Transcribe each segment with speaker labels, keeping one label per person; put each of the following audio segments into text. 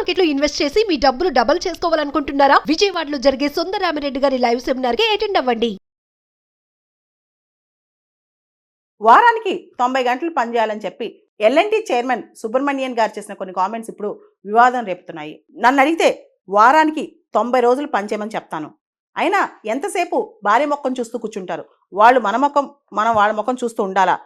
Speaker 1: Market లో invest చేసి మీ డబ్బులు డబుల్ చేసుకోవాలనుకుంటున్నారా? విజయవాడలో జరిగే సుందరరామిరెడ్డి గారి లైవ్ సెమినార్ కి అటెండ్ అవ్వండి.
Speaker 2: వారానికి 90 గంటలు పనిచేయాలని చెప్పి ఎల్ఎన్టీ చైర్మన్ సుబ్రహ్మణ్యన్ గారు చేసిన కొన్ని కామెంట్స్ ఇప్పుడు వివాదం రేపుతున్నాయి. నన్ను అడిగితే వారానికి 90 రోజులు పనిచేయమని చెప్తాను. అయినా ఎంతసేపు భార్య ముఖం చూస్తూ కూర్చుంటారు? వాళ్ళు మన ముఖం, మనం వాళ్ళ ముఖం చూస్తూ ఉండాలా?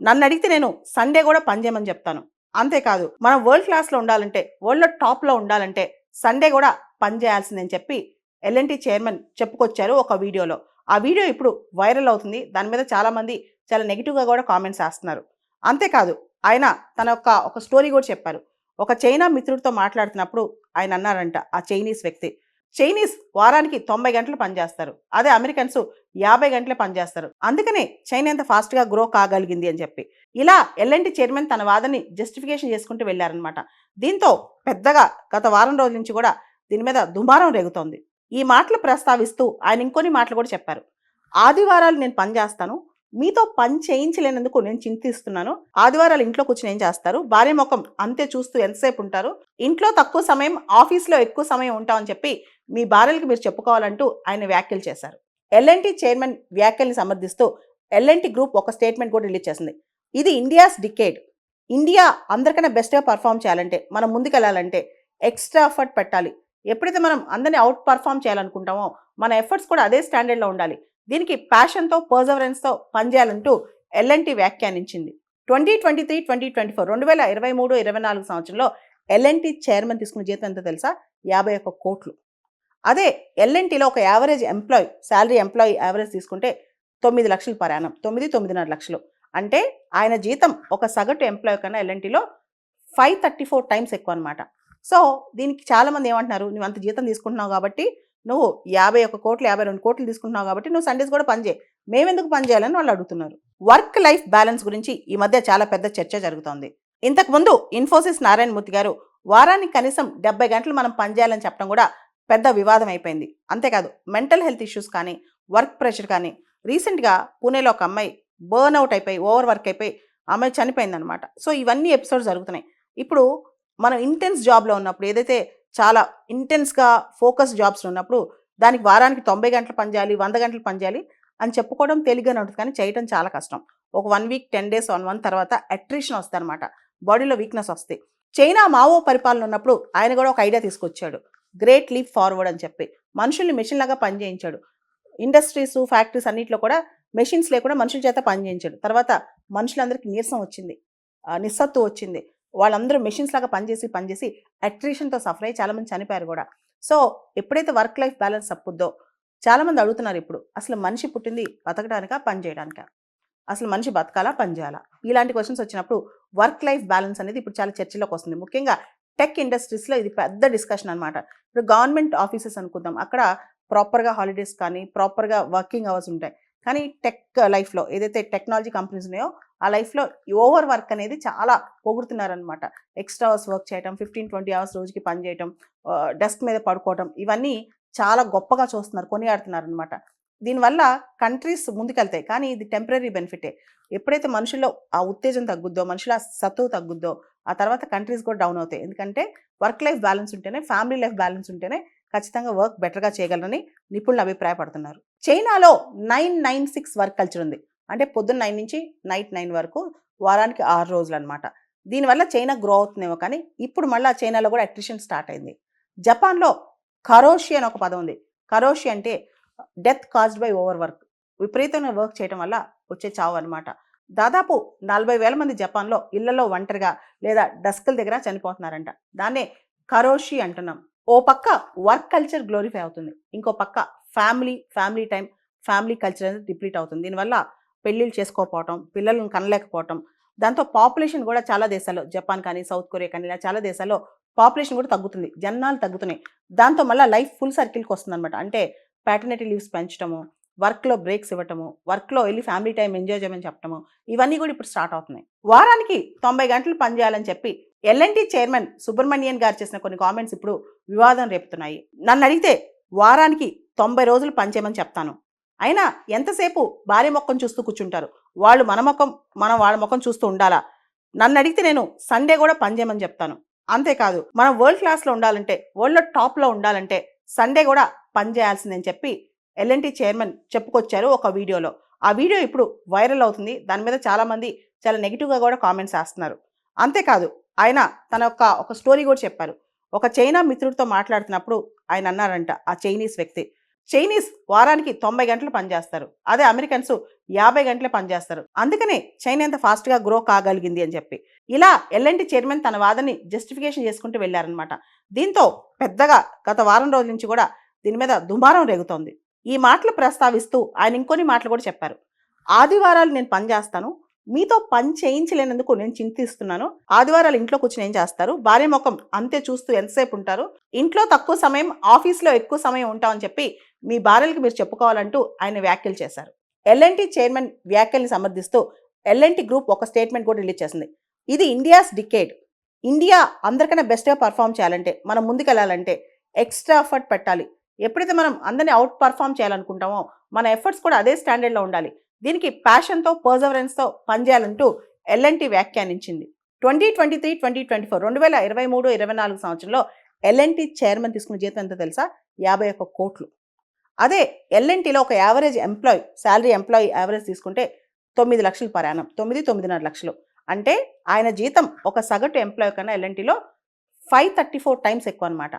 Speaker 2: నన్ను అడిగితే నేను సండే కూడా పనిచేయమని చెప్తాను. అంతేకాదు, మనం వరల్డ్ క్లాస్లో ఉండాలంటే, వరల్డ్లో టాప్లో ఉండాలంటే సండే కూడా పనిచేయాల్సిందని చెప్పి ఎల్ఎన్టీ చైర్మన్ చెప్పుకొచ్చారు ఒక వీడియోలో. ఆ వీడియో ఇప్పుడు వైరల్ అవుతుంది. దాని మీద చాలామంది చాలా నెగిటివ్గా కూడా కామెంట్స్ వేస్తున్నారు. అంతేకాదు, ఆయన తన ఒక స్టోరీ కూడా చెప్పారు. ఒక చైనా మిత్రుడితో మాట్లాడుతున్నప్పుడు ఆయన అన్నారంట, ఆ చైనీస్ వారానికి 90 గంటలు పనిచేస్తారు, అదే అమెరికన్స్ 50 గంటలే పనిచేస్తారు, అందుకనే చైనా ఎంత ఫాస్ట్గా గ్రో కాగలిగింది అని చెప్పి ఇలా ఎల్ఎన్టీ చైర్మన్ తన వాదనని జస్టిఫికేషన్ చేసుకుంటూ వెళ్ళారనమాట. దీంతో పెద్దగా గత వారం రోజుల నుంచి కూడా దీని మీద దుమారం రేగుతోంది. ఈ మాటలు ప్రస్తావిస్తూ ఆయన ఇంకొన్ని మాటలు కూడా చెప్పారు. ఆదివారాలు నేను పని చేస్తాను, మీతో పని చేయించలేనందుకు నేను చింతిస్తున్నాను. ఆదివారాలు ఇంట్లో కూర్చొని ఏం చేస్తారు? భార్య ముఖం అంతే చూస్తూ ఎంతసేపు ఉంటారు? ఇంట్లో తక్కువ సమయం, ఆఫీస్లో ఎక్కువ సమయం ఉంటామని చెప్పి మీ భార్యలకు మీరు చెప్పుకోవాలంటూ ఆయన వ్యాఖ్యలు చేశారు. ఎల్ఎన్టీ చైర్మన్ వ్యాఖ్యల్ని సమర్థిస్తూ ఎల్ఎన్టీ గ్రూప్ ఒక స్టేట్మెంట్ కూడా రిలీజ్ చేసింది. ఇది ఇండియాస్ డికేడ్. ఇండియా అందరికన్నా బెస్ట్గా పర్ఫామ్ చేయాలంటే, మనం ముందుకెళ్ళాలంటే ఎక్స్ట్రా ఎఫర్ట్ పెట్టాలి. ఎప్పుడైతే మనం అందరినీ అవుట్ పర్ఫామ్ చేయాలనుకుంటామో మన ఎఫర్ట్స్ కూడా అదే స్టాండర్డ్లో ఉండాలి. దీనికి ప్యాషన్తో, పర్జవరెన్స్తో పనిచేయాలంటూ ఎల్ఎన్టీ వ్యాఖ్యానించింది. 2023-2024 2023-24 సంవత్సరంలో ఎల్ఎన్టీ చైర్మన్ తీసుకున్న జీతం ఎంతో తెలుసా? 51 కోట్లు. అదే ఎల్ఎన్టీలో ఒక average employee, salary employee average తీసుకుంటే 9 లక్షలు పర్ యానం, 9-9.5 లక్షలు. అంటే ఆయన జీతం ఒక సగటు ఎంప్లాయీ కన్నా ఎల్ఎన్టీలో 534 టైమ్స్ ఎక్కువ అనమాట. సో దీనికి చాలామంది ఏమంటున్నారు, నువ్వు అంత జీతం తీసుకుంటున్నావు కాబట్టి, నువ్వు 51 కోట్లు 52 కోట్లు తీసుకుంటున్నావు కాబట్టి నువ్వు సండేస్ కూడా పనిచేయి, మేమెందుకు పని చేయాలని వాళ్ళు అడుగుతున్నారు. వర్క్ లైఫ్ బ్యాలెన్స్ గురించి ఈ మధ్య చాలా పెద్ద చర్చ జరుగుతోంది. ఇంతకుముందు ఇన్ఫోసిస్ నారాయణమూర్తి గారు వారానికి కనీసం 70 గంటలు మనం పనిచేయాలని చెప్పడం కూడా పెద్ద వివాదం అయిపోయింది. అంతేకాదు, మెంటల్ హెల్త్ ఇష్యూస్ కానీ, వర్క్ ప్రెషర్ కానీ, రీసెంట్గా పూణేలో ఒక అమ్మాయి బర్న్అవుట్ అయిపోయి, ఓవర్ వర్క్ అయిపోయి అమ్మాయి చనిపోయిందనమాట. సో ఇవన్నీ ఎపిసోడ్స్ జరుగుతున్నాయి. ఇప్పుడు మనం ఇంటెన్స్ జాబ్లో ఉన్నప్పుడు, ఏదైతే చాలా ఇంటెన్స్గా ఫోకస్ జాబ్స్లో ఉన్నప్పుడు దానికి వారానికి 90 గంటలు పనిచేయాలి, 100 గంటలు పనిచేయాలి అని చెప్పుకోవడం తేలిగ్గానే ఉంటుంది, కానీ చేయడం చాలా కష్టం. ఒక 1 వీక్ 10 డేస్ 1 మంత్ తర్వాత అట్రిషన్ వస్తుంది అనమాట, బాడీలో వీక్నెస్ వస్తాయి. చైనా మావో పరిపాలన ఉన్నప్పుడు ఆయన కూడా ఒక ఐడియా తీసుకొచ్చాడు, గ్రేట్ లీప్ ఫార్వర్డ్ అని చెప్పి. మనుషుల్ని మెషిన్ లాగా పనిచేయించాడు. ఇండస్ట్రీస్, ఫ్యాక్టరీస్ అన్నింటిలో కూడా మెషిన్స్ లేకుండా మనుషుల చేత పనిచేయించాడు. తర్వాత మనుషులందరికీ నీరసం వచ్చింది, నిస్సత్తు వచ్చింది. వాళ్ళందరూ మెషిన్స్ లాగా పనిచేసి అట్రిషన్తో సఫర్ అయ్యి చాలామంది చనిపోయారు కూడా. సో ఎప్పుడైతే వర్క్ లైఫ్ బ్యాలెన్స్ తప్పుద్దో, చాలామంది అడుగుతున్నారు ఇప్పుడు, అసలు మనిషి పుట్టింది బతకడానికా, పని చేయడానికా? అసలు మనిషి బతకాలా, పని చేయాలా? ఇలాంటి క్వశ్చన్స్ వచ్చినప్పుడు వర్క్ లైఫ్ బ్యాలెన్స్ అనేది ఇప్పుడు చాలా చర్చలోకి వస్తుంది. ముఖ్యంగా టెక్ ఇండస్ట్రీస్లో ఇది పెద్ద డిస్కషన్ అనమాట. ఇప్పుడు గవర్నమెంట్ ఆఫీసెస్ అనుకుందాం, అక్కడ ప్రాపర్గా హాలిడేస్ కానీ, ప్రాపర్గా వర్కింగ్ అవర్స్ ఉంటాయి. కానీ టెక్ లైఫ్లో, ఏదైతే టెక్నాలజీ కంపెనీస్ ఉన్నాయో ఆ లైఫ్లో ఓవర్ వర్క్ అనేది చాలా పొగుడుతున్నారనమాట. ఎక్స్ట్రా అవర్స్ వర్క్ చేయటం, 15-20 అవర్స్ రోజుకి పని చేయటం, డెస్క్ మీద పడుకోవటం, ఇవన్నీ చాలా గొప్పగా చూస్తున్నారు, కొనియాడుతున్నారు అనమాట. దీనివల్ల కంట్రీస్ ముందుకెళ్తాయి, కానీ ఇది టెంపరీ బెనిఫిటే. ఎప్పుడైతే మనుషుల్లో ఆ ఉత్తేజం తగ్గుద్దో, మనుషుల సత్తువ తగ్గుద్దో, ఆ తర్వాత కంట్రీస్ కూడా డౌన్ అవుతాయి. ఎందుకంటే వర్క్ లైఫ్ బ్యాలెన్స్ ఉంటేనే, ఫ్యామిలీ లైఫ్ బ్యాలెన్స్ ఉంటేనే ఖచ్చితంగా వర్క్ బెటర్గా చేయగలరని నిపుణులు అభిప్రాయపడుతున్నారు. చైనాలో 996 వర్క్ కల్చర్ ఉంది. అంటే పొద్దున్న 9 నుంచి నైట్ 9 వరకు, వారానికి 6 రోజులు అనమాట. దీనివల్ల చైనా గ్రో అవుతుందేమో, కానీ ఇప్పుడు మళ్ళీ చైనాలో కూడా అట్రిషన్ స్టార్ట్ అయింది. జపాన్లో కరోషి అని ఒక పదం ఉంది. కరోషి అంటే death caused by over work, విపరీతంగా వర్క్ చేయడం వల్ల వచ్చే చావు అనమాట. దాదాపు 40,000 మంది జపాన్లో ఇళ్లలో ఒంటరిగా లేదా డెస్క్ల దగ్గర చనిపోతున్నారంట. దాన్నే కరోషి అంటున్నాం. ఓ పక్క వర్క్ కల్చర్ గ్లోరిఫై అవుతుంది, ఇంకో పక్క ఫ్యామిలీ టైం, ఫ్యామిలీ కల్చర్ అనేది డిప్లీట్ అవుతుంది. దీనివల్ల పెళ్ళిళ్ళు చేసుకోకపోవటం, పిల్లలను కనలేకపోవటం, దాంతో పాపులేషన్ కూడా చాలా దేశాల్లో, జపాన్ కానీ, సౌత్ కొరియా కానీ, ఇలా చాలా దేశాల్లో పాపులేషన్ కూడా తగ్గుతుంది, జనాలు తగ్గుతున్నాయి. దాంతో మళ్ళీ లైఫ్ ఫుల్ సర్కిల్కి వస్తుంది అనమాట. అంటే ప్యాటర్నిటీ లీవ్స్ పెంచడము, వర్క్లో బ్రేక్స్ ఇవ్వటము, వర్క్లో వెళ్ళి ఫ్యామిలీ టైం ఎంజాయ్ చేయమని చెప్పడము, ఇవన్నీ కూడా ఇప్పుడు స్టార్ట్ అవుతున్నాయి. వారానికి 90 గంటలు పనిచేయాలని చెప్పి ఎల్ఎన్టీ చైర్మన్ సుబ్రహ్మణ్యన్ గారు చేసిన కొన్ని కామెంట్స్ ఇప్పుడు వివాదం రేపుతున్నాయి. నన్ను అడిగితే వారానికి 90 రోజులు పనిచేయమని చెప్తాను. అయినా ఎంతసేపు భార్య ముఖం చూస్తూ కూర్చుంటారు? వాళ్ళు మన ముఖం, మనం వాళ్ళ ముఖం చూస్తూ ఉండాలా? నన్ను అడిగితే నేను సండే కూడా పనిచేయమని చెప్తాను. అంతేకాదు మనం వరల్డ్ క్లాస్లో ఉండాలంటే, వరల్డ్లో టాప్లో ఉండాలంటే సండే కూడా పని చేయాల్సిందని చెప్పి ఎల్ఎన్టీ చైర్మన్ చెప్పుకొచ్చారు ఒక వీడియోలో. ఆ వీడియో ఇప్పుడు వైరల్ అవుతుంది. దాని మీద చాలామంది చాలా నెగిటివ్గా కూడా కామెంట్స్ వేస్తున్నారు. అంతేకాదు ఆయన తన ఒక స్టోరీ కూడా చెప్పారు. ఒక చైనా మిత్రుడితో మాట్లాడుతున్నప్పుడు ఆయన అన్నారంట, ఆ చైనీస్ వ్యక్తి, చైనీస్ వారానికి 90 గంటలు పనిచేస్తారు, అదే అమెరికన్స్ 50 గంటలే పనిచేస్తారు, అందుకనే చైనా ఎంత ఫాస్ట్గా గ్రో కాగలిగింది అని చెప్పి ఇలా ఎల్ఎన్టీ చైర్మన్ తన వాదనని జస్టిఫికేషన్ చేసుకుంటూ వెళ్ళారనమాట. దీంతో పెద్దగా గత వారం రోజుల నుంచి కూడా దీని మీద దుమారం రేగుతోంది. ఈ మాటలు ప్రస్తావిస్తూ ఆయన ఇంకొన్ని మాటలు కూడా చెప్పారు. ఆదివారాలు నేను పని చేస్తాను, మీతో పని చేయించలేనందుకు నేను చింతిస్తున్నాను. ఆదివారాలు ఇంట్లో కూర్చొని ఏం చేస్తారు, భార్య ముఖం అంతే చూస్తూ ఎంతసేపు ఉంటారు, ఇంట్లో తక్కువ సమయం ఆఫీస్లో ఎక్కువ సమయం ఉంటామని చెప్పి మీ భార్యలకు మీరు చెప్పుకోవాలంటూ ఆయన వ్యాఖ్యలు చేశారు. ఎల్ఎన్టీ చైర్మన్ వ్యాఖ్యల్ని సమర్థిస్తూ ఎల్ఎన్టీ గ్రూప్ ఒక స్టేట్మెంట్ కూడా రిలీజ్ చేసింది. ఇది ఇండియాస్ డికేడ్. ఇండియా అందరికన్నా బెస్ట్గా పర్ఫామ్ చేయాలంటే, మనం ముందుకెళ్ళాలంటే ఎక్స్ట్రా ఎఫర్ట్ పెట్టాలి. ఎప్పుడైతే మనం అందరినీ అవుట్ పర్ఫామ్ చేయాలనుకుంటామో మన ఎఫర్ట్స్ కూడా అదే స్టాండర్డ్లో ఉండాలి. దీనికి ప్యాషన్తో పర్జవరెన్స్తో పనిచేయాలంటూ ఎల్ఎన్టీ వ్యాఖ్యానించింది. 2023-2024 2023-24 సంవత్సరంలో ఎల్ఎన్టీ చైర్మన్ తీసుకున్న జీతం ఎంత తెలుసా? 51 కోట్లు. అదే ఎల్ఎన్టీలో ఒక average employee, salary employee average తీసుకుంటే 9 లక్షలు పర్ యానం, 9-9.5 లక్షలు. అంటే ఆయన జీతం ఒక సగటు ఎంప్లాయీ కన్నా ఎల్ఎన్టీలో 534 టైమ్స్ ఎక్కువ అనమాట.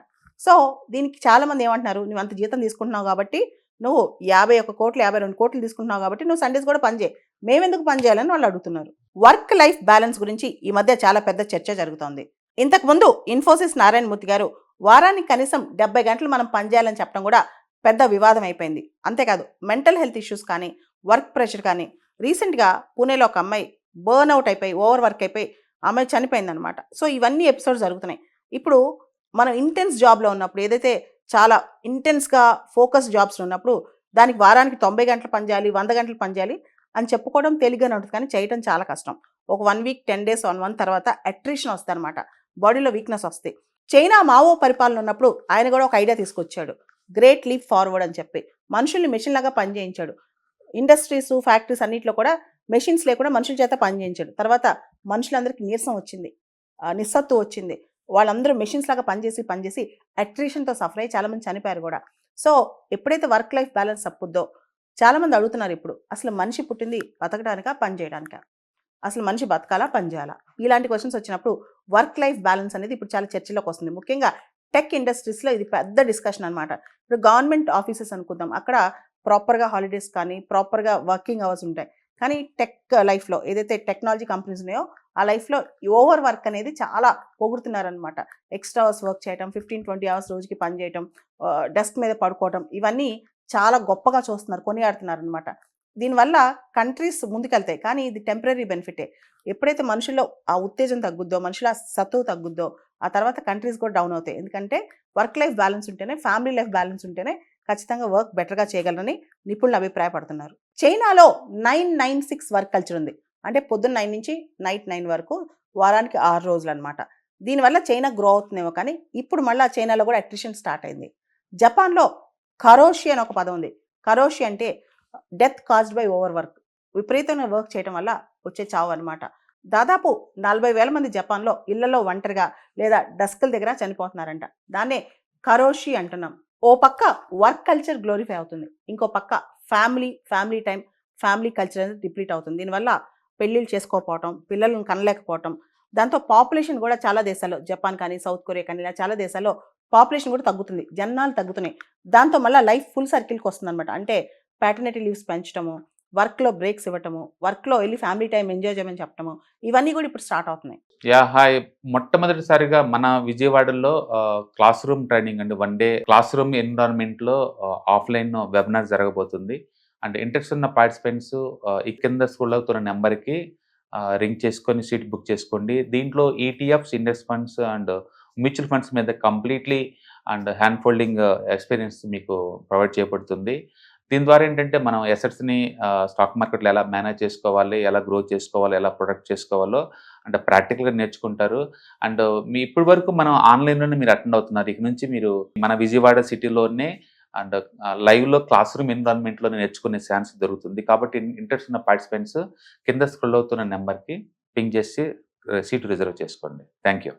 Speaker 2: సో దీనికి చాలామంది ఏమంటున్నారు, నువ్వు అంత జీతం తీసుకుంటున్నావు కాబట్టి, నువ్వు 51 కోట్లు 52 కోట్లు తీసుకుంటున్నావు కాబట్టి నువ్వు సండేస్ కూడా పనిచేయి, మేమెందుకు పని చేయాలని వాళ్ళు అడుగుతున్నారు. వర్క్ లైఫ్ బ్యాలెన్స్ గురించి ఈ మధ్య చాలా పెద్ద చర్చ జరుగుతోంది. ఇంతకుముందు ఇన్ఫోసిస్ నారాయణమూర్తి గారు వారానికి కనీసం 70 గంటలు మనం పనిచేయాలని చెప్పడం కూడా పెద్ద వివాదం అయిపోయింది. అంతేకాదు మెంటల్ హెల్త్ ఇష్యూస్ కానీ, వర్క్ ప్రెషర్ కానీ, రీసెంట్గా పూణేలో ఒక అమ్మాయి బర్న్అవుట్ అయిపోయి, ఓవర్ వర్క్ అయిపోయి అమ్మాయి చనిపోయిందనమాట. సో ఇవన్నీ ఎపిసోడ్స్ జరుగుతున్నాయి. ఇప్పుడు మనం ఇంటెన్స్ జాబ్లో ఉన్నప్పుడు, ఏదైతే చాలా ఇంటెన్స్గా ఫోకస్ జాబ్స్లో ఉన్నప్పుడు దానికి వారానికి 90 గంటలు పనిచేయాలి, 100 గంటలు పనిచేయాలి అని చెప్పుకోవడం తేలిగ్గానే ఉంటుంది, కానీ చేయడం చాలా కష్టం. ఒక 1 వీక్ 10 డేస్ 1 మంత్ తర్వాత అట్రిషన్ వస్తుంది అనమాట, బాడీలో వీక్నెస్ వస్తాయి. చైనా మావో పరిపాలన ఉన్నప్పుడు ఆయన కూడా ఒక ఐడియా తీసుకొచ్చాడు, గ్రేట్ లీప్ ఫార్వర్డ్ అని చెప్పి మనుషుల్ని మెషిన్ లాగా పనిచేయించాడు. ఇండస్ట్రీస్, ఫ్యాక్టరీస్ అన్నింటిలో కూడా మెషిన్స్ లేకుండా మనుషుల చేత పనిచేయించాడు. తర్వాత మనుషులందరికీ నీరసం వచ్చింది, నిస్సత్తు వచ్చింది. వాళ్ళందరూ మెషిన్స్ లాగా పనిచేసి అట్రిషన్తో సఫర్ అయ్యి చాలామంది చనిపోయారు కూడా. సో ఎప్పుడైతే వర్క్ లైఫ్ బ్యాలెన్స్ తప్పుద్దో చాలామంది అడుగుతున్నారు ఇప్పుడు, అసలు మనిషి పుట్టింది బతకడానికా పని చేయడానికా, అసలు మనిషి బతకాలా పని చేయాలా? ఇలాంటి క్వశ్చన్స్ వచ్చినప్పుడు వర్క్ లైఫ్ బ్యాలెన్స్ అనేది ఇప్పుడు చాలా చర్చలోకి వస్తుంది. ముఖ్యంగా టెక్ ఇండస్ట్రీస్లో ఇది పెద్ద డిస్కషన్ అనమాట. ఇప్పుడు గవర్నమెంట్ ఆఫీసెస్ అనుకుందాం, అక్కడ ప్రాపర్గా హాలిడేస్ కానీ ప్రాపర్గా వర్కింగ్ అవర్స్ ఉంటాయి. కానీ టెక్ లైఫ్లో ఏదైతే టెక్నాలజీ కంపెనీస్ ఉన్నాయో ఆ లైఫ్లో ఓవర్ వర్క్ అనేది చాలా పొగుడుతున్నారనమాట. ఎక్స్ట్రా అవర్స్ వర్క్ చేయటం, 15-20 అవర్స్ రోజుకి పని చేయటం, డెస్క్ మీద పడుకోవటం, ఇవన్నీ చాలా గొప్పగా చూస్తున్నారు, కొనియాడుతున్నారు అనమాట. దీనివల్ల కంట్రీస్ ముందుకెళ్తాయి, కానీ ఇది టెంపరీ బెనిఫిటే. ఎప్పుడైతే మనుషుల్లో ఆ ఉత్తేజం తగ్గుద్దో, మనుషుల సత్తువ తగ్గుద్దో, ఆ తర్వాత కంట్రీస్ కూడా డౌన్ అవుతాయి. ఎందుకంటే వర్క్ లైఫ్ బ్యాలెన్స్ ఉంటేనే, ఫ్యామిలీ లైఫ్ బ్యాలెన్స్ ఉంటేనే ఖచ్చితంగా వర్క్ బెటర్గా చేయగలరని నిపుణులు అభిప్రాయపడుతున్నారు. చైనాలో 996 వర్క్ కల్చర్ ఉంది. అంటే పొద్దున్న 9 నుంచి నైట్ 9 వరకు, వారానికి 6 రోజులు అనమాట. దీనివల్ల చైనా గ్రో అవుతుందేమో, కానీ ఇప్పుడు మళ్ళీ చైనాలో కూడా అట్రిషన్ స్టార్ట్ అయింది. జపాన్లో కరోషి అని ఒక పదం ఉంది. కరోషి అంటే death caused by over work, విపరీతంగా వర్క్ చేయడం వల్ల వచ్చే చావు అనమాట. దాదాపు 40,000 మంది జపాన్లో ఇళ్లలో ఒంటరిగా లేదా డస్కుల దగ్గర చనిపోతున్నారంట. దాన్నే కరోషి అంటున్నాం. ఓ పక్క వర్క్ కల్చర్ గ్లోరిఫై అవుతుంది, ఇంకో పక్క ఫ్యామిలీ టైం, ఫ్యామిలీ కల్చర్ అనేది డిప్లీట్ అవుతుంది. దీనివల్ల పెళ్ళిళ్ళు చేసుకోకపోవటం, పిల్లలను కనలేకపోవటం, దాంతో పాపులేషన్ కూడా చాలా దేశాల్లో, జపాన్ కానీ సౌత్ కొరియా కానీ ఇలా చాలా దేశాల్లో పాపులేషన్ కూడా తగ్గుతుంది, జనాలు తగ్గుతున్నాయి. దాంతో మళ్ళీ లైఫ్ ఫుల్ సర్కిల్కి వస్తుంది అనమాట. అంటే ప్యాటర్నిటీ లీవ్స్ పెంచడము, వర్క్లో బ్రేక్స్ ఇవ్వటము, వర్క్లో వెళ్ళి ఫ్యామిలీ టైం ఎంజాయ్ చేయమని చెప్పటము, ఇవన్నీ కూడా ఇప్పుడు స్టార్ట్ అవుతున్నాయి.
Speaker 3: హాయ్. మొట్టమొదటిసారిగా మన విజయవాడలో క్లాస్ రూమ్ ట్రైనింగ్ అండి, 1 డే క్లాస్ రూమ్ ఎన్విరాన్మెంట్లో ఆఫ్లైన్ వెబినార్ జరగబోతుంది. అండ్ ఇంట్రెస్ట్ ఉన్న పార్టిసిపెంట్స్ ఈ కింద స్కూల్ అవుతున్న నెంబర్కి రింగ్ చేసుకొని సీట్ బుక్ చేసుకోండి. దీంట్లో ETFs, index funds and mutual funds మీద completely and hand holding experience మీకు ప్రొవైడ్ చేయబడుతుంది. దీని ద్వారా ఏంటంటే మనం ఎసెట్స్ని స్టాక్ మార్కెట్లో ఎలా మేనేజ్ చేసుకోవాలి, ఎలా గ్రో చేసుకోవాలి, ఎలా ప్రొడక్ట్ చేసుకోవాలో అంటే ప్రాక్టికల్గా నేర్చుకుంటారు. అండ్ మీ ఇప్పటి వరకు మనం ఆన్లైన్లోనే మీరు అటెండ్ అవుతున్నారు. ఇక నుంచి మీరు మన విజయవాడ సిటీలోనే అండ్ లైవ్లో క్లాస్ రూమ్ ఎన్విరాన్మెంట్లో నేర్చుకునే ఛాన్స్ దొరుకుతుంది. కాబట్టి ఇంట్రెస్ట్ ఉన్న పార్టిసిపెంట్స్ కింద స్క్రోల్ అవుతున్న నెంబర్కి పింగ్ చేసి సీటు రిజర్వ్ చేసుకోండి. Thank you.